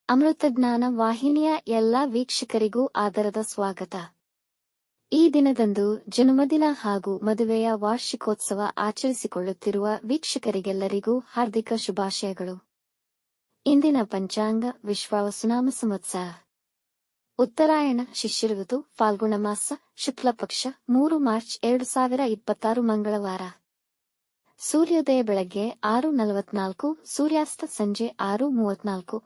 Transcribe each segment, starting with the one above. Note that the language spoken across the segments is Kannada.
ಅಮೃತಜ್ಞಾನ ವಾಹಿನಿಯ ಎಲ್ಲಾ ವೀಕ್ಷಕರಿಗೂ ಆದರದ ಸ್ವಾಗತ. ಈ ದಿನದಂದು ಜನ್ಮದಿನ ಹಾಗೂ ಮದುವೆಯ ವಾರ್ಷಿಕೋತ್ಸವ ಆಚರಿಸಿಕೊಳ್ಳುತ್ತಿರುವ ವೀಕ್ಷಕರಿಗೆಲ್ಲರಿಗೂ ಹಾರ್ದಿಕ ಶುಭಾಶಯಗಳು. ಇಂದಿನ ಪಂಚಾಂಗ ವಿಶ್ವಾವಸುನಾಮ ಸಂವತ್ಸರ ಉತ್ತರಾಯಣ ಶಿಶಿರ ಋತು ಫಾಲ್ಗುಣ ಮಾಸ ಶುಕ್ಲ ಪಕ್ಷ 3 ಮಾರ್ಚ್ 2026 ಮಂಗಳವಾರ. ಸೂರ್ಯೋದಯ ಬೆಳಗ್ಗೆ 6:44, ಸೂರ್ಯಾಸ್ತ ಸಂಜೆ 6:34,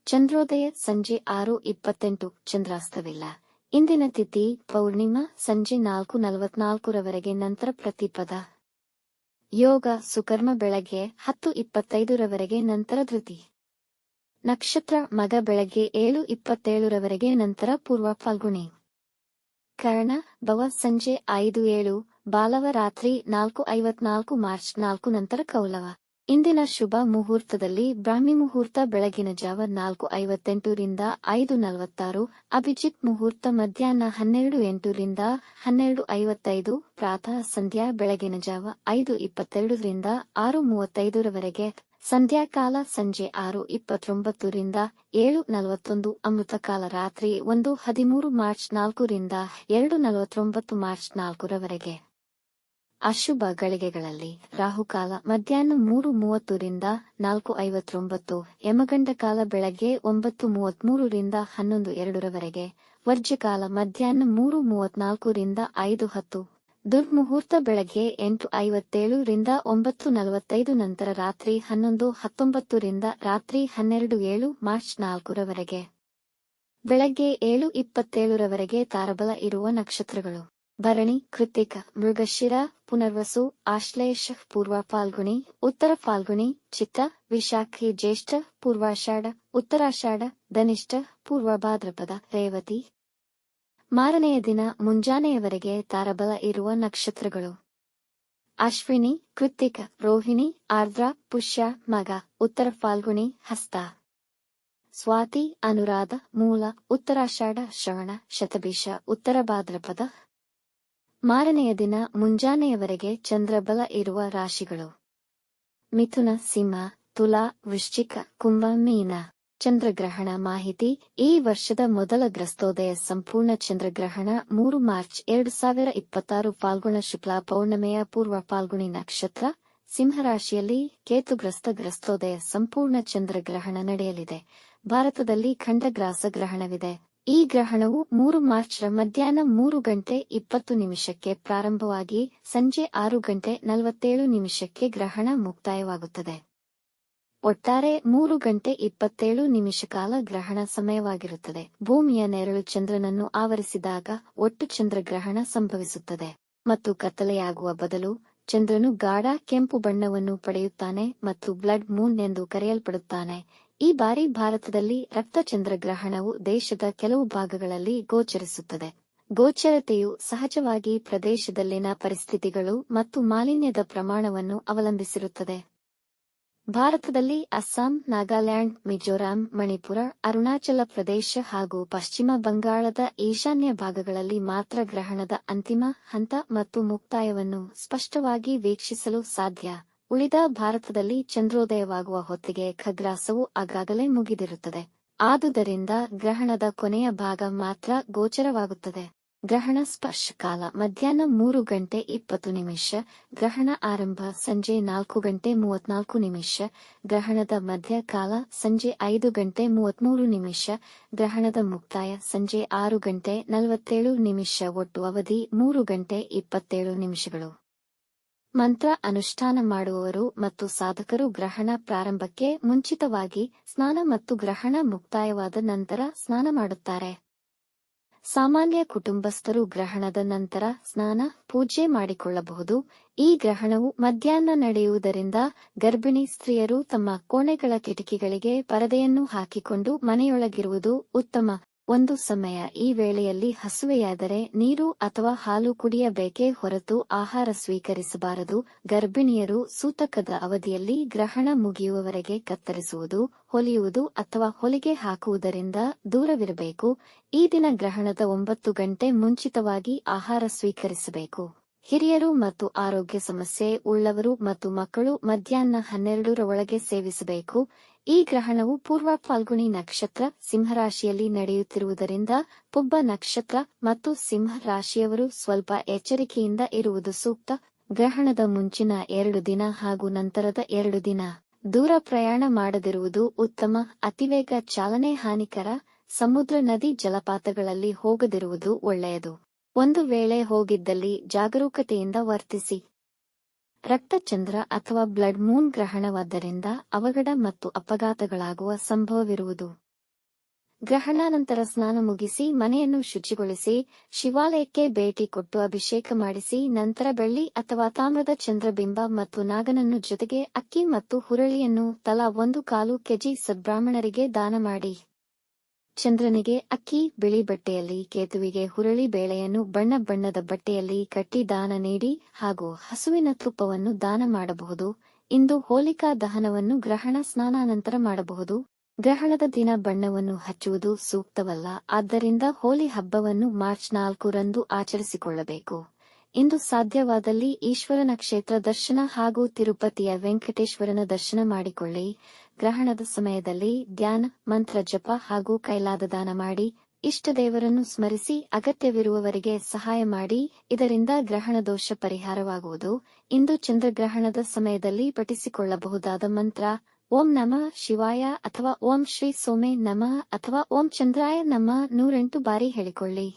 ಚಂದ್ರೋದಯ ಸಂಜೆ 6:28, ಚಂದ್ರಾಸ್ತವಿಲ್ಲ. ಇಂದಿನ ತಿಥಿ ಪೌರ್ಣಿಮಾ ಸಂಜೆ 4:44 ರವರೆಗೆ, ನಂತರ ಪ್ರತಿಪದ. ಯೋಗ ಸುಕರ್ಮ ಬೆಳಗ್ಗೆ 10:25 ರವರೆಗೆ, ನಂತರ ಧೃತಿ. ನಕ್ಷತ್ರ ಮಗ ಬೆಳಗ್ಗೆ 7:27 ರವರೆಗೆ, ನಂತರ ಪೂರ್ವ ಫಾಲ್ಗುಣಿ. ಕರ್ಣ ಭವ ಸಂಜೆ 5:07, ಬಾಲವ ರಾತ್ರಿ 4:54 ಮಾರ್ಚ್ 4 ನಂತರ ಕೌಲವ. ಇಂದಿನ ಶುಭ ಮುಹೂರ್ತದಲ್ಲಿ ಬ್ರಾಹ್ಮಿ ಮುಹೂರ್ತ ಬೆಳಗಿನ ಜಾವ 4:58 ರಿಂದ 5:46, ಅಭಿಜಿತ್ ಮುಹೂರ್ತ ಮಧ್ಯಾಹ್ನ 12:08 ರಿಂದ 12:55, ಪ್ರಾತಃ ಸಂಧ್ಯಾ ಬೆಳಗಿನ ಜಾವ 5:22 ರಿಂದ 6:35 ರವರೆಗೆ, ಸಂಧ್ಯಾಕಾಲ ಸಂಜೆ 6:29 ರಿಂದ 7:41, ಅಮೃತಕಾಲ ರಾತ್ರಿ 1:13 ಮಾರ್ಚ್ 4 ರಿಂದ 2:49 ಮಾರ್ಚ್ 4 ರವರೆಗೆ. ಅಶುಭ ಗಳಿಗೆಗಳಲ್ಲಿ ರಾಹುಕಾಲ ಮಧ್ಯಾಹ್ನ 3:30 ರಿಂದ 4:59, ಯಮಗಂಡ ಕಾಲ ಬೆಳಗ್ಗೆ 9:33 ರಿಂದ 11:02 ರವರೆಗೆ, ವರ್ಜ್ಯಕಾಲ ಮಧ್ಯಾಹ್ನ 3:34 ರಿಂದ 5:10, ದುರ್ಮುಹೂರ್ತ ಬೆಳಗ್ಗೆ 8:57 ರಿಂದ 9:45, ನಂತರ ರಾತ್ರಿ 11:19 ರಿಂದ ರಾತ್ರಿ 12:07 ಮಾರ್ಚ್ 4 ರವರೆಗೆ. ಬೆಳಗ್ಗೆ 7:27 ರವರೆಗೆ ತಾರಬಲ ಇರುವ ನಕ್ಷತ್ರಗಳು: ಭರಣಿ, ಕೃತ್ತಿಕ, ಮೃಗಶಿರ, ಪುನರ್ವಸು, ಆಶ್ಲೇಷ, ಪೂರ್ವ ಫಾಲ್ಗುಣಿ, ಉತ್ತರ ಫಾಲ್ಗುಣಿ, ಚಿತ್ತ, ವಿಶಾಖಿ, ಜ್ಯೇಷ್ಠ, ಪೂರ್ವಾಷಾಢ, ಉತ್ತರಾಷಾಢ, ಧನಿಷ್ಠ, ಪೂರ್ವ ಭಾದ್ರಪದ, ರೇವತಿ. ಮಾರನೆಯ ದಿನ ಮುಂಜಾನೆಯವರೆಗೆ ತಾರಬಲ ಇರುವ ನಕ್ಷತ್ರಗಳು: ಅಶ್ವಿನಿ, ಕೃತ್ತಿಕ, ರೋಹಿಣಿ, ಆರ್ದ್ರ, ಪುಷ್ಯ, ಮಗ, ಉತ್ತರ ಫಾಲ್ಗುಣಿ, ಹಸ್ತ. ಸ್ವಾತಿ, ಅನುರಾಧ, ಮೂಲ, ಉತ್ತರಾಷಾಢ, ಶ್ರವಣ, ಶತಭಿಷ, ಉತ್ತರ ಭಾದ್ರಪದ. ಮಾರನೆಯ ದಿನ ಮುಂಜಾನೆಯವರೆಗೆ ಚಂದ್ರಬಲ ಇರುವ ರಾಶಿಗಳು: ಮಿಥುನ, ಸಿಂಹ, ತುಲಾ, ವೃಶ್ಚಿಕ, ಕುಂಭ, ಮೀನ. ಚಂದ್ರಗ್ರಹಣ ಮಾಹಿತಿ. ಈ ವರ್ಷದ ಮೊದಲ ಗ್ರಸ್ತೋದಯ ಸಂಪೂರ್ಣ ಚಂದ್ರಗ್ರಹಣ 3 ಮಾರ್ಚ್ 2026 ಫಾಲ್ಗುಣ ಶುಕ್ಲ ಪೌರ್ಣಮೆಯ ಪೂರ್ವ ಫಾಲ್ಗುಣಿ ನಕ್ಷತ್ರ, ಸಿಂಹರಾಶಿಯಲ್ಲಿ ಕೇತುಗ್ರಸ್ತ ಗ್ರಸ್ತೋದಯ ಸಂಪೂರ್ಣ ಚಂದ್ರಗ್ರಹಣ ನಡೆಯಲಿದೆ. ಭಾರತದಲ್ಲಿ ಖಂಡಗ್ರಾಸ ಗ್ರಹಣವಿದೆ. ಈ ಗ್ರಹಣವು 3 ಮಾರ್ಚ್ ರ ಮಧ್ಯಾಹ್ನ 3:20 ಪ್ರಾರಂಭವಾಗಿ ಸಂಜೆ 6:47 ಗ್ರಹಣ ಮುಕ್ತಾಯವಾಗುತ್ತದೆ. ಒಟ್ಟಾರೆ 3:27 ಕಾಲ ಗ್ರಹಣ ಸಮಯವಾಗಿರುತ್ತದೆ. ಭೂಮಿಯ ನೆರಳು ಚಂದ್ರನನ್ನು ಆವರಿಸಿದಾಗ ಒಟ್ಟು ಚಂದ್ರಗ್ರಹಣ ಸಂಭವಿಸುತ್ತದೆ ಮತ್ತು ಕತ್ತಲೆಯಾಗುವ ಬದಲು ಚಂದ್ರನು ಗಾಢ ಕೆಂಪು ಬಣ್ಣವನ್ನು ಪಡೆಯುತ್ತಾನೆ ಮತ್ತು ಬ್ಲಡ್ ಮೂನ್ ಎಂದು ಕರೆಯಲ್ಪಡುತ್ತಾನೆ. ಈ ಬಾರಿ ಭಾರತದಲ್ಲಿ ರಕ್ತ ಚಂದ್ರಗ್ರಹಣವು ದೇಶದ ಕೆಲವು ಭಾಗಗಳಲ್ಲಿ ಗೋಚರಿಸುತ್ತದೆ. ಗೋಚರತೆಯು ಸಹಜವಾಗಿ ಪ್ರದೇಶದಲ್ಲಿನ ಪರಿಸ್ಥಿತಿಗಳು ಮತ್ತು ಮಾಲಿನ್ಯದ ಪ್ರಮಾಣವನ್ನು ಅವಲಂಬಿಸಿರುತ್ತದೆ. ಭಾರತದಲ್ಲಿ ಅಸ್ಸಾಂ, ನಾಗಾಲ್ಯಾಂಡ್, ಮಿಜೋರಾಂ, ಮಣಿಪುರ, ಅರುಣಾಚಲ ಪ್ರದೇಶ ಹಾಗೂ ಪಶ್ಚಿಮ ಬಂಗಾಳದ ಈಶಾನ್ಯ ಭಾಗಗಳಲ್ಲಿ ಮಾತ್ರ ಗ್ರಹಣದ ಅಂತಿಮ ಹಂತ ಮತ್ತು ಮುಕ್ತಾಯವನ್ನು ಸ್ಪಷ್ಟವಾಗಿ ವೀಕ್ಷಿಸಲು ಸಾಧ್ಯ. ಉಳಿದ ಭಾರತದಲ್ಲಿ ಚಂದ್ರೋದಯವಾಗುವ ಹೊತ್ತಿಗೆ ಖಗ್ರಾಸವು ಆಗಾಗಲೇ ಮುಗಿದಿರುತ್ತದೆ. ಆದುದರಿಂದ ಗ್ರಹಣದ ಕೊನೆಯ ಭಾಗ ಮಾತ್ರ ಗೋಚರವಾಗುತ್ತದೆ. ಗ್ರಹಣ ಸ್ಪರ್ಶ ಕಾಲ ಮಧ್ಯಾಹ್ನ 3:20, ಗ್ರಹಣ ಆರಂಭ ಸಂಜೆ 4:34, ಗ್ರಹಣದ ಮಧ್ಯ ಕಾಲ ಸಂಜೆ 5:33, ಗ್ರಹಣದ ಮುಕ್ತಾಯ ಸಂಜೆ 6:47. ಒಟ್ಟು ಅವಧಿ 3:27. ಮಂತ್ರ ಅನುಷ್ಠಾನ ಮಾಡುವವರು ಮತ್ತು ಸಾಧಕರು ಗ್ರಹಣ ಪ್ರಾರಂಭಕ್ಕೆ ಮುಂಚಿತವಾಗಿ ಸ್ನಾನ ಮತ್ತು ಗ್ರಹಣ ಮುಕ್ತಾಯವಾದ ನಂತರ ಸ್ನಾನ ಮಾಡುತ್ತಾರೆ. ಸಾಮಾನ್ಯ ಕುಟುಂಬಸ್ಥರು ಗ್ರಹಣದ ನಂತರ ಸ್ನಾನ, ಪೂಜೆ ಮಾಡಿಕೊಳ್ಳಬಹುದು. ಈ ಗ್ರಹಣವು ಮಧ್ಯಾಹ್ನ ನಡೆಯುವುದರಿಂದ ಗರ್ಭಿಣಿ ಸ್ತ್ರೀಯರು ತಮ್ಮ ಕೋಣೆಗಳ ಕಿಟಕಿಗಳಿಗೆ ಪರದೆಯನ್ನು ಹಾಕಿಕೊಂಡು ಮನೆಯೊಳಗಿರುವುದು ಉತ್ತಮ. ಒಂದು ಸಮಯ ಈ ವೇಳೆಯಲ್ಲಿ ಹಸುವೆಯಾದರೆ ನೀರು ಅಥವಾ ಹಾಲು ಕುಡಿಯಬೇಕೇ ಹೊರತು ಆಹಾರ ಸ್ವೀಕರಿಸಬಾರದು. ಗರ್ಭಿಣಿಯರು ಸೂತಕದ ಅವಧಿಯಲ್ಲಿ ಗ್ರಹಣ ಮುಗಿಯುವವರೆಗೆ ಕತ್ತರಿಸುವುದು, ಹೊಲಿಯುವುದು ಅಥವಾ ಹೊಲಿಗೆ ಹಾಕುವುದರಿಂದ ದೂರವಿರಬೇಕು. ಈ ದಿನ ಗ್ರಹಣದ 9 ಗಂಟೆ ಮುಂಚಿತವಾಗಿ ಆಹಾರ ಸ್ವೀಕರಿಸಬೇಕು. ಹಿರಿಯರು ಮತ್ತು ಆರೋಗ್ಯ ಸಮಸ್ಯೆ ಉಳ್ಳವರು ಮತ್ತು ಮಕ್ಕಳು ಮಧ್ಯಾಹ್ನ 12 ರ ಒಳಗೆ ಸೇವಿಸಬೇಕು. ಈ ಗ್ರಹಣವು ಪೂರ್ವ ಫಾಲ್ಗುಣಿ ನಕ್ಷತ್ರ ಸಿಂಹರಾಶಿಯಲ್ಲಿ ನಡೆಯುತ್ತಿರುವುದರಿಂದ ಪುಬ್ಬ ನಕ್ಷತ್ರ ಮತ್ತು ಸಿಂಹ ರಾಶಿಯವರು ಸ್ವಲ್ಪ ಎಚ್ಚರಿಕೆಯಿಂದ ಇರುವುದು ಸೂಕ್ತ. ಗ್ರಹಣದ ಮುಂಚಿನ 2 ದಿನ ಹಾಗೂ ನಂತರದ 2 ದಿನ ದೂರ ಪ್ರಯಾಣ ಮಾಡದಿರುವುದು ಉತ್ತಮ. ಅತಿವೇಗ ಚಾಲನೆ ಹಾನಿಕರ. ಸಮುದ್ರ, ನದಿ, ಜಲಪಾತಗಳಲ್ಲಿ ಹೋಗದಿರುವುದು ಒಳ್ಳೆಯದು. ಒಂದು ವೇಳೆ ಹೋಗಿದ್ದಲ್ಲಿ ಜಾಗರೂಕತೆಯಿಂದ ವರ್ತಿಸಿ. ರಕ್ತಚಂದ್ರ ಅಥವಾ ಬ್ಲಡ್ ಮೂನ್ ಗ್ರಹಣವಾದ್ದರಿಂದ ಅವಘಡ ಮತ್ತು ಅಪಘಾತಗಳಾಗುವ ಸಂಭವವಿರುವುದು. ಗ್ರಹಣಾನಂತರ ಸ್ನಾನ ಮುಗಿಸಿ ಮನೆಯನ್ನು ಶುಚಿಗೊಳಿಸಿ ಶಿವಾಲಯಕ್ಕೆ ಭೇಟಿ ಕೊಟ್ಟು ಅಭಿಷೇಕ ಮಾಡಿಸಿ ನಂತರ ಬೆಳ್ಳಿ ಅಥವಾ ತಾಮ್ರದ ಚಂದ್ರಬಿಂಬ ಮತ್ತು ನಾಗನನ್ನು ಜೊತೆಗೆ ಅಕ್ಕಿ ಮತ್ತು ಹುರಳಿಯನ್ನು ತಲಾ 1/4 ಕೆಜಿ ಸದ್ಬ್ರಾಹ್ಮಣರಿಗೆ ದಾನ ಮಾಡಿ. ಚಂದ್ರನಿಗೆ ಅಕ್ಕಿ ಬಿಳಿ ಬಟ್ಟೆಯಲ್ಲಿ, ಕೇತುವಿಗೆ ಹುರಳಿ ಬೇಳೆಯನ್ನು ಬಣ್ಣ ಬಣ್ಣದ ಬಟ್ಟೆಯಲ್ಲಿ ಕಟ್ಟಿ ದಾನ ನೀಡಿ ಹಾಗೂ ಹಸುವಿನ ತುಪ್ಪವನ್ನು ದಾನ ಮಾಡಬಹುದು. ಇಂದು ಹೋಲಿಕಾ ದಹನವನ್ನು ಗ್ರಹಣ ಸ್ನಾನಾನಂತರ ಮಾಡಬಹುದು. ಗ್ರಹಣದ ದಿನ ಬಣ್ಣವನ್ನು ಹಚ್ಚುವುದು ಸೂಕ್ತವಲ್ಲ. ಆದ್ದರಿಂದ ಹೋಲಿ ಹಬ್ಬವನ್ನು ಮಾರ್ಚ್ 4 ರಂದು ಆಚರಿಸಿಕೊಳ್ಳಬೇಕು. ಇಂದು ಸಾಧ್ಯವಾದಲ್ಲಿ ಈಶ್ವರನ ಕ್ಷೇತ್ರ ದರ್ಶನ ಹಾಗೂ ತಿರುಪತಿಯ ವೆಂಕಟೇಶ್ವರನ ದರ್ಶನ ಮಾಡಿಕೊಳ್ಳಿ. ಗ್ರಹಣದ ಸಮಯದಲ್ಲಿ ಧ್ಯಾನ, ಮಂತ್ರ ಜಪ ಹಾಗೂ ಕೈಲಾದ ದಾನ ಮಾಡಿ. ಇಷ್ಟದೇವರನ್ನು ಸ್ಮರಿಸಿ ಅಗತ್ಯವಿರುವವರಿಗೆ ಸಹಾಯ ಮಾಡಿ. ಇದರಿಂದ ಗ್ರಹಣ ದೋಷ ಪರಿಹಾರವಾಗುವುದು. ಇಂದು ಚಂದ್ರಗ್ರಹಣದ ಸಮಯದಲ್ಲಿ ಪಠಿಸಿಕೊಳ್ಳಬಹುದಾದ ಮಂತ್ರ ಓಂ ನಮಃ ಶಿವಾಯ ಅಥವಾ ಓಂ ಶ್ರೀ ಸೋಮೆ ನಮಃ ಅಥವಾ ಓಂ ಚಂದ್ರಾಯ ನಮಃ 108 ಬಾರಿ ಹೇಳಿಕೊಳ್ಳಿ.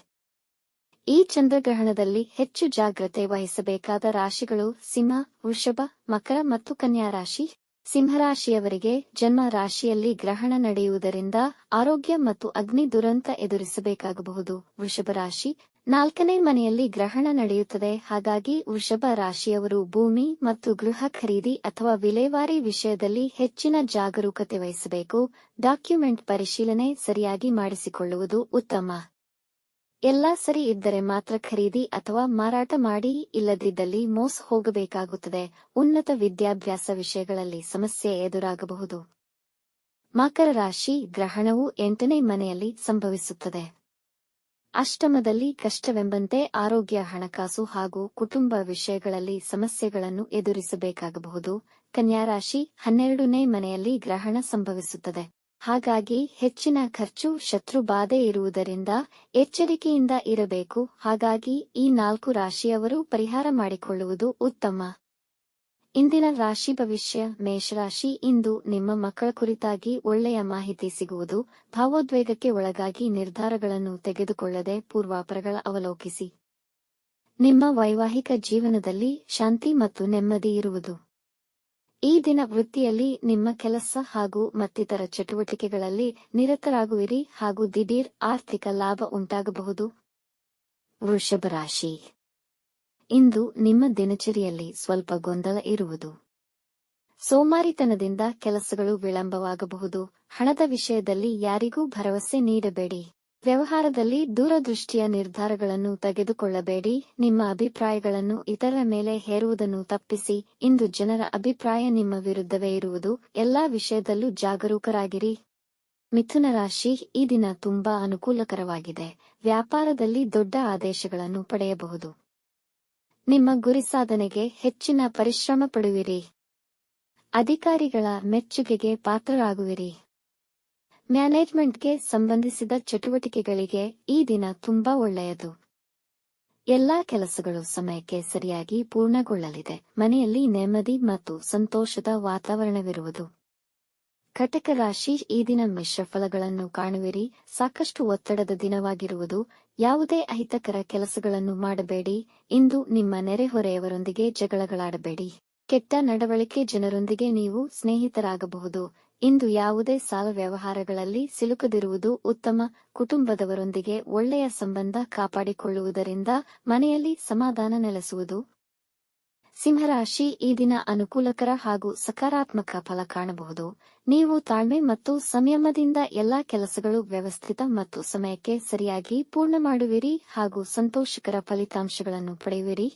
ಈ ಚಂದ್ರಗ್ರಹಣದಲ್ಲಿ ಹೆಚ್ಚು ಜಾಗ್ರತೆ ವಹಿಸಬೇಕಾದ ರಾಶಿಗಳು ಸಿಂಹ, ವೃಷಭ, ಮಕರ ಮತ್ತು ಕನ್ಯಾ ರಾಶಿ. ಸಿಂಹರಾಶಿಯವರಿಗೆ ಜನ್ಮ ರಾಶಿಯಲ್ಲಿ ಗ್ರಹಣ ನಡೆಯುವುದರಿಂದ ಆರೋಗ್ಯ ಮತ್ತು ಅಗ್ನಿ ದುರಂತ ಎದುರಿಸಬೇಕಾಗಬಹುದು. ವೃಷಭ ರಾಶಿ 4ನೇ ಮನೆಯಲ್ಲಿ ಗ್ರಹಣ ನಡೆಯುತ್ತದೆ. ಹಾಗಾಗಿ ವೃಷಭ ರಾಶಿಯವರು ಭೂಮಿ ಮತ್ತು ಗೃಹ ಖರೀದಿ ಅಥವಾ ವಿಲೇವಾರಿ ವಿಷಯದಲ್ಲಿ ಹೆಚ್ಚಿನ ಜಾಗರೂಕತೆ ವಹಿಸಬೇಕು. ಡಾಕ್ಯುಮೆಂಟ್ ಪರಿಶೀಲನೆ ಸರಿಯಾಗಿ ಮಾಡಿಸಿಕೊಳ್ಳುವುದು ಉತ್ತಮ. ಎಲ್ಲ ಸರಿ ಇದ್ದರೆ ಮಾತ್ರ ಖರೀದಿ ಅಥವಾ ಮಾರಾಟ ಮಾಡಿ, ಇಲ್ಲದಿದ್ದಲ್ಲಿ ಮೋಸ ಹೋಗಬೇಕಾಗುತ್ತದೆ. ಉನ್ನತ ವಿದ್ಯಾಭ್ಯಾಸ ವಿಷಯಗಳಲ್ಲಿ ಸಮಸ್ಯೆ ಎದುರಾಗಬಹುದು. ಮಕರ ರಾಶಿ ಗ್ರಹಣವು 8ನೇ ಮನೆಯಲ್ಲಿ ಸಂಭವಿಸುತ್ತದೆ. ಅಷ್ಟಮದಲ್ಲಿ ಕಷ್ಟವೆಂಬಂತೆ ಆರೋಗ್ಯ, ಹಣಕಾಸು ಹಾಗೂ ಕುಟುಂಬ ವಿಷಯಗಳಲ್ಲಿ ಸಮಸ್ಯೆಗಳನ್ನು ಎದುರಿಸಬೇಕಾಗಬಹುದು. ಕನ್ಯಾ ರಾಶಿ 12ನೇ ಮನೆಯಲ್ಲಿ ಗ್ರಹಣ ಸಂಭವಿಸುತ್ತದೆ. ಹಾಗಾಗಿ ಹೆಚ್ಚಿನ ಖರ್ಚು, ಶತ್ರು ಬಾಧೆ ಇರುವುದರಿಂದ ಎಚ್ಚರಿಕೆಯಿಂದ ಇರಬೇಕು. ಹಾಗಾಗಿ ಈ 4 ರಾಶಿಯವರು ಪರಿಹಾರ ಮಾಡಿಕೊಳ್ಳುವುದು ಉತ್ತಮ. ಇಂದಿನ ರಾಶಿ ಭವಿಷ್ಯ. ಮೇಷರಾಶಿ ಇಂದು ನಿಮ್ಮ ಮಕ್ಕಳ ಕುರಿತಾಗಿ ಒಳ್ಳೆಯ ಮಾಹಿತಿ ಸಿಗುವುದು. ಭಾವೋದ್ವೇಗಕ್ಕೆ ಒಳಗಾಗಿ ನಿರ್ಧಾರಗಳನ್ನು ತೆಗೆದುಕೊಳ್ಳದೆ ಪೂರ್ವಾಪರಗಳ ಅವಲೋಕಿಸಿ. ನಿಮ್ಮ ವೈವಾಹಿಕ ಜೀವನದಲ್ಲಿ ಶಾಂತಿ ಮತ್ತು ನೆಮ್ಮದಿ ಇರುವುದು. ಈ ದಿನ ವೃತ್ತಿಯಲ್ಲಿ ನಿಮ್ಮ ಕೆಲಸ ಹಾಗೂ ಮತ್ತಿತರ ಚಟುವಟಿಕೆಗಳಲ್ಲಿ ನಿರತರಾಗುವಿರಿ ಹಾಗೂ ದಿಢೀರ್ ಆರ್ಥಿಕ ಲಾಭ ಉಂಟಾಗಬಹುದು. ವೃಷಭ ರಾಶಿ ಇಂದು ನಿಮ್ಮ ದಿನಚರಿಯಲ್ಲಿ ಸ್ವಲ್ಪ ಗೊಂದಲ ಇರುವುದು. ಸೋಮಾರಿತನದಿಂದ ಕೆಲಸಗಳು ವಿಳಂಬವಾಗಬಹುದು. ಹಣದ ವಿಷಯದಲ್ಲಿ ಯಾರಿಗೂ ಭರವಸೆ ನೀಡಬೇಡಿ. ವ್ಯವಹಾರದಲ್ಲಿ ದೂರದೃಷ್ಟಿಯ ನಿರ್ಧಾರಗಳನ್ನು ತೆಗೆದುಕೊಳ್ಳಬೇಡಿ. ನಿಮ್ಮ ಅಭಿಪ್ರಾಯಗಳನ್ನು ಇತರರ ಮೇಲೆ ಹೇರುವುದನ್ನು ತಪ್ಪಿಸಿ. ಇಂದು ಜನರ ಅಭಿಪ್ರಾಯ ನಿಮ್ಮ ವಿರುದ್ಧವೇ ಇರುವುದು. ಎಲ್ಲಾ ವಿಷಯದಲ್ಲೂ ಜಾಗರೂಕರಾಗಿರಿ. ಮಿಥುನ ರಾಶಿ ಈ ದಿನ ತುಂಬಾ ಅನುಕೂಲಕರವಾಗಿದೆ. ವ್ಯಾಪಾರದಲ್ಲಿ ದೊಡ್ಡ ಆದೇಶಗಳನ್ನು ಪಡೆಯಬಹುದು. ನಿಮ್ಮ ಗುರಿ ಸಾಧನೆಗೆ ಹೆಚ್ಚಿನ ಪರಿಶ್ರಮ ಪಡುವಿರಿ. ಅಧಿಕಾರಿಗಳ ಮೆಚ್ಚುಗೆಗೆ ಪಾತ್ರರಾಗುವಿರಿ. ಮ್ಯಾನೇಜ್ಮೆಂಟ್ಗೆ ಸಂಬಂಧಿಸಿದ ಚಟುವಟಿಕೆಗಳಿಗೆ ಈ ದಿನ ತುಂಬಾ ಒಳ್ಳೆಯದು. ಎಲ್ಲಾ ಕೆಲಸಗಳು ಸಮಯಕ್ಕೆ ಸರಿಯಾಗಿ ಪೂರ್ಣಗೊಳ್ಳಲಿದೆ. ಮನೆಯಲ್ಲಿ ನೆಮ್ಮದಿ ಮತ್ತು ಸಂತೋಷದ ವಾತಾವರಣವಿರುವುದು. ಕಟಕ ರಾಶಿ ಈ ದಿನ ಮಿಶ್ರ ಫಲಗಳನ್ನು ಕಾಣುವಿರಿ. ಸಾಕಷ್ಟು ಒತ್ತಡದ ದಿನವಾಗಿರುವುದು. ಯಾವುದೇ ಅಹಿತಕರ ಕೆಲಸಗಳನ್ನು ಮಾಡಬೇಡಿ. ಇಂದು ನಿಮ್ಮ ನೆರೆಹೊರೆಯವರೊಂದಿಗೆ ಜಗಳಗಳಾಡಬೇಡಿ. ಕೆಟ್ಟ ನಡವಳಿಕೆ ಜನರೊಂದಿಗೆ ನೀವು ಸ್ನೇಹಿತರಾಗಬಹುದು. ಇಂದು ಯಾವುದೇ ಸಾಲ ವ್ಯವಹಾರಗಳಲ್ಲಿ ಸಿಲುಕದಿರುವುದು ಉತ್ತಮ. ಕುಟುಂಬದವರೊಂದಿಗೆ ಒಳ್ಳೆಯ ಸಂಬಂಧ ಕಾಪಾಡಿಕೊಳ್ಳುವುದರಿಂದ ಮನೆಯಲ್ಲಿ ಸಮಾಧಾನ ನೆಲೆಸುವುದು. ಸಿಂಹರಾಶಿ ಈ ದಿನ ಅನುಕೂಲಕರ ಹಾಗೂ ಸಕಾರಾತ್ಮಕ ಫಲ ಕಾಣಬಹುದು. ನೀವು ತಾಳ್ಮೆ ಮತ್ತು ಸಂಯಮದಿಂದ ಎಲ್ಲಾ ಕೆಲಸಗಳು ವ್ಯವಸ್ಥಿತ ಮತ್ತು ಸಮಯಕ್ಕೆ ಸರಿಯಾಗಿ ಪೂರ್ಣ ಮಾಡುವಿರಿ ಹಾಗೂ ಸಂತೋಷಕರ ಫಲಿತಾಂಶಗಳನ್ನು ಪಡೆಯುವಿರಿ.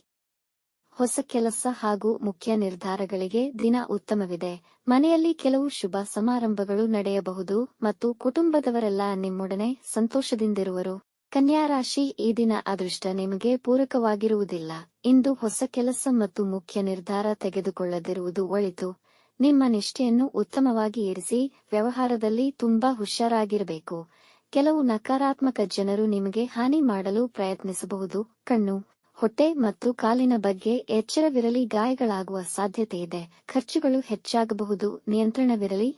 ಹೊಸ ಕೆಲಸ ಹಾಗೂ ಮುಖ್ಯ ನಿರ್ಧಾರಗಳಿಗೆ ದಿನ ಉತ್ತಮವಿದೆ. ಮನೆಯಲ್ಲಿ ಕೆಲವು ಶುಭ ಸಮಾರಂಭಗಳು ನಡೆಯಬಹುದು ಮತ್ತು ಕುಟುಂಬದವರೆಲ್ಲ ನಿಮ್ಮೊಡನೆ ಸಂತೋಷದಿಂದಿರುವರು. ಕನ್ಯಾ ರಾಶಿ ಈ ದಿನ ಅದೃಷ್ಟ ನಿಮಗೆ ಪೂರಕವಾಗಿರುವುದಿಲ್ಲ. ಇಂದು ಹೊಸ ಕೆಲಸ ಮತ್ತು ಮುಖ್ಯ ನಿರ್ಧಾರ ತೆಗೆದುಕೊಳ್ಳದಿರುವುದು ಒಳಿತು. ನಿಮ್ಮ ನಿಷ್ಠೆಯನ್ನು ಉತ್ತಮವಾಗಿ ಇರಿಸಿ ವ್ಯವಹಾರದಲ್ಲಿ ತುಂಬಾ ಹುಷಾರಾಗಿರಬೇಕು. ಕೆಲವು ನಕಾರಾತ್ಮಕ ಜನರು ನಿಮಗೆ ಹಾನಿ ಮಾಡಲು ಪ್ರಯತ್ನಿಸಬಹುದು. ಕಣ್ಣು, ಹೊಟ್ಟೆ ಮತ್ತು ಕಾಲಿನ ಬಗ್ಗೆ ಎಚ್ಚರವಿರಲಿ. ಗಾಯಗಳಾಗುವ ಸಾಧ್ಯತೆಯಿದೆ. ಖರ್ಚುಗಳು ಹೆಚ್ಚಾಗಬಹುದು. ನಿಯಂತ್ರಣವಿರಲಿ.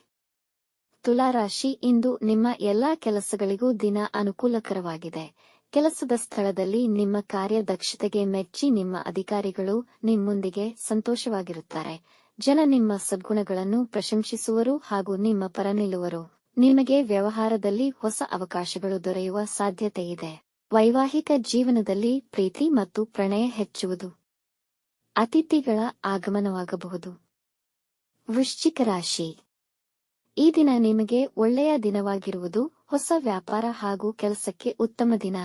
ತುಲಾರಾಶಿ, ಇಂದು ನಿಮ್ಮ ಎಲ್ಲಾ ಕೆಲಸಗಳಿಗೂ ದಿನ ಅನುಕೂಲಕರವಾಗಿದೆ. ಕೆಲಸದ ಸ್ಥಳದಲ್ಲಿ ನಿಮ್ಮ ಕಾರ್ಯದಕ್ಷತೆಗೆ ಮೆಚ್ಚಿ ನಿಮ್ಮ ಅಧಿಕಾರಿಗಳು ನಿಮ್ಮೊಂದಿಗೆ ಸಂತೋಷವಾಗಿರುತ್ತಾರೆ. ಜನ ನಿಮ್ಮ ಸದ್ಗುಣಗಳನ್ನು ಪ್ರಶಂಸಿಸುವರು ಹಾಗೂ ನಿಮ್ಮ ಪರ ನಿಲ್ಲುವರು. ನಿಮಗೆ ವ್ಯವಹಾರದಲ್ಲಿ ಹೊಸ ಅವಕಾಶಗಳು ದೊರೆಯುವ ಸಾಧ್ಯತೆಯಿದೆ. ವೈವಾಹಿಕ ಜೀವನದಲ್ಲಿ ಪ್ರೀತಿ ಮತ್ತು ಪ್ರಣಯ ಹೆಚ್ಚುವುದು. ಅತಿಥಿಗಳ ಆಗಮನವಾಗಬಹುದು. ವೃಶ್ಚಿಕ ರಾಶಿ, ಈ ದಿನ ನಿಮಗೆ ಒಳ್ಳೆಯ ದಿನವಾಗಿರುವುದು. ಹೊಸ ವ್ಯಾಪಾರ ಹಾಗೂ ಕೆಲಸಕ್ಕೆ ಉತ್ತಮ ದಿನ.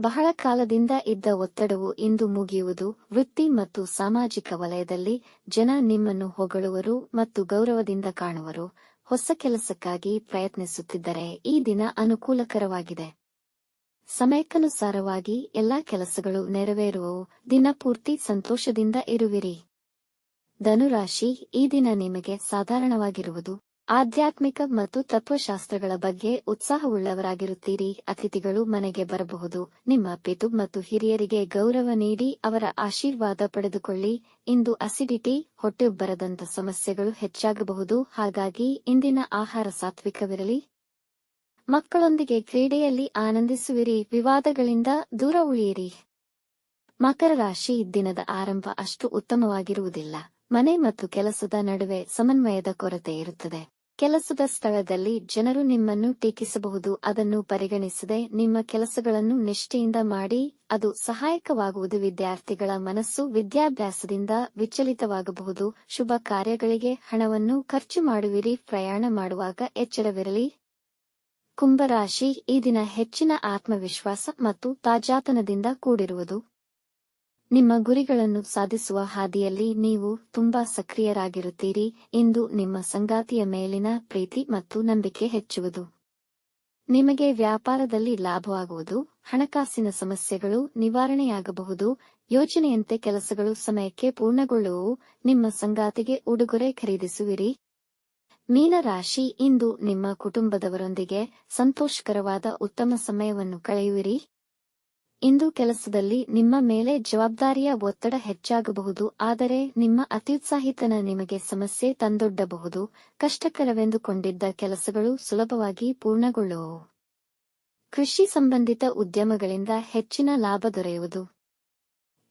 ಬಹಳ ಕಾಲದಿಂದ ಇದ್ದ ಒತ್ತಡವು ಇಂದು ಮುಗಿಯುವುದು. ವೃತ್ತಿ ಮತ್ತು ಸಾಮಾಜಿಕ ವಲಯದಲ್ಲಿ ಜನ ನಿಮ್ಮನ್ನು ಹೊಗಳುವರು ಮತ್ತು ಗೌರವದಿಂದ ಕಾಣುವರು. ಹೊಸ ಕೆಲಸಕ್ಕಾಗಿ ಪ್ರಯತ್ನಿಸುತ್ತಿದ್ದರೆ ಈ ದಿನ ಅನುಕೂಲಕರವಾಗಿದೆ. ಸಮಯಕ್ಕನುಸಾರವಾಗಿ ಎಲ್ಲಾ ಕೆಲಸಗಳು ನೆರವೇರುವವು. ದಿನಪೂರ್ತಿ ಸಂತೋಷದಿಂದ ಇರುವಿರಿ. ಧನುರಾಶಿ, ಈ ದಿನ ನಿಮಗೆ ಸಾಧಾರಣವಾಗಿರುವುದು. ಆಧ್ಯಾತ್ಮಿಕ ಮತ್ತು ತತ್ವಶಾಸ್ತ್ರಗಳ ಬಗ್ಗೆ ಉತ್ಸಾಹವುಳ್ಳವರಾಗಿರುತ್ತೀರಿ. ಅತಿಥಿಗಳು ಮನೆಗೆ ಬರಬಹುದು. ನಿಮ್ಮ ಪಿತು ಮತ್ತು ಹಿರಿಯರಿಗೆ ಗೌರವ ನೀಡಿ ಅವರ ಆಶೀರ್ವಾದ ಪಡೆದುಕೊಳ್ಳಿ. ಇಂದು ಅಸಿಡಿಟಿ, ಹೊಟ್ಟೆಯುಬ್ಬರದಂಥ ಸಮಸ್ಯೆಗಳು ಹೆಚ್ಚಾಗಬಹುದು. ಹಾಗಾಗಿ ಇಂದಿನ ಆಹಾರ ಸಾತ್ವಿಕವಿರಲಿ. ಮಕ್ಕಳೊಂದಿಗೆ ಕ್ರೀಡೆಯಲ್ಲಿ ಆನಂದಿಸುವಿರಿ. ವಿವಾದಗಳಿಂದ ದೂರ ಉಳಿಯಿರಿ. ಮಕರ ರಾಶಿ, ದಿನದ ಆರಂಭ ಅಷ್ಟು ಉತ್ತಮವಾಗಿರುವುದಿಲ್ಲ. ಮನೆ ಮತ್ತು ಕೆಲಸದ ನಡುವೆ ಸಮನ್ವಯದ ಕೊರತೆ ಇರುತ್ತದೆ. ಕೆಲಸದ ಸ್ಥಳದಲ್ಲಿ ಜನರು ನಿಮ್ಮನ್ನು ಟೀಕಿಸಬಹುದು. ಅದನ್ನು ಪರಿಗಣಿಸದೆ ನಿಮ್ಮ ಕೆಲಸಗಳನ್ನು ನಿಷ್ಠೆಯಿಂದ ಮಾಡಿ. ಅದು ಸಹಾಯಕವಾಗುವುದು. ವಿದ್ಯಾರ್ಥಿಗಳ ಮನಸ್ಸು ವಿದ್ಯಾಭ್ಯಾಸದಿಂದ ವಿಚಲಿತವಾಗಬಹುದು. ಶುಭ ಕಾರ್ಯಗಳಿಗೆ ಹಣವನ್ನು ಖರ್ಚು ಮಾಡುವಿರಿ. ಪ್ರಯಾಣ ಮಾಡುವಾಗ ಎಚ್ಚರವಿರಲಿ. ಕುಂಭರಾಶಿ, ಈ ದಿನ ಹೆಚ್ಚಿನ ಆತ್ಮವಿಶ್ವಾಸ ಮತ್ತು ತಾಜಾತನದಿಂದ ಕೂಡಿರುವುದು. ನಿಮ್ಮ ಗುರಿಗಳನ್ನು ಸಾಧಿಸುವ ಹಾದಿಯಲ್ಲಿ ನೀವು ತುಂಬಾ ಸಕ್ರಿಯರಾಗಿರುತ್ತೀರಿ. ಇಂದು ನಿಮ್ಮ ಸಂಗಾತಿಯ ಮೇಲಿನ ಪ್ರೀತಿ ಮತ್ತು ನಂಬಿಕೆ ಹೆಚ್ಚುವುದು. ನಿಮಗೆ ವ್ಯಾಪಾರದಲ್ಲಿ ಲಾಭವಾಗುವುದು. ಹಣಕಾಸಿನ ಸಮಸ್ಯೆಗಳು ನಿವಾರಣೆಯಾಗಬಹುದು. ಯೋಜನೆಯಂತೆ ಕೆಲಸಗಳು ಸಮಯಕ್ಕೆ ಪೂರ್ಣಗೊಳ್ಳುವವು. ನಿಮ್ಮ ಸಂಗಾತಿಗೆ ಉಡುಗೊರೆ ಖರೀದಿಸುವಿರಿ. ಮೀನರಾಶಿ, ಇಂದು ನಿಮ್ಮ ಕುಟುಂಬದವರೊಂದಿಗೆ ಸಂತೋಷಕರವಾದ ಉತ್ತಮ ಸಮಯವನ್ನು ಕಳೆಯುವಿರಿ. ಇಂದು ಕೆಲಸದಲ್ಲಿ ನಿಮ್ಮ ಮೇಲೆ ಜವಾಬ್ದಾರಿಯ ಒತ್ತಡ ಹೆಚ್ಚಾಗಬಹುದು. ಆದರೆ ನಿಮ್ಮ ಅತ್ಯುತ್ಸಾಹಿತನ ನಿಮಗೆ ಸಮಸ್ಯೆ ತಂದೊಡ್ಡಬಹುದು. ಕಷ್ಟಕರವೆಂದುಕೊಂಡಿದ್ದ ಕೆಲಸಗಳು ಸುಲಭವಾಗಿ ಪೂರ್ಣಗೊಳ್ಳುವವು. ಕೃಷಿ ಸಂಬಂಧಿತ ಉದ್ಯಮಗಳಿಂದ ಹೆಚ್ಚಿನ ಲಾಭ ದೊರೆಯುವುದು.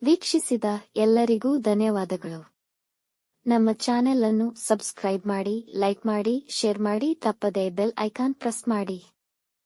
ವೀಕ್ಷಿಸಿದ ಎಲ್ಲರಿಗೂ ಧನ್ಯವಾದಗಳು. ನಮ್ಮ ಚಾನೆಲ್ ಅನ್ನು ಸಬ್ಸ್ಕ್ರೈಬ್ ಮಾಡಿ, ಲೈಕ್ ಮಾಡಿ, ಶೇರ್ ಮಾಡಿ. ತಪ್ಪದೇ ಬೆಲ್ ಐಕಾನ್ ಪ್ರೆಸ್ ಮಾಡಿ.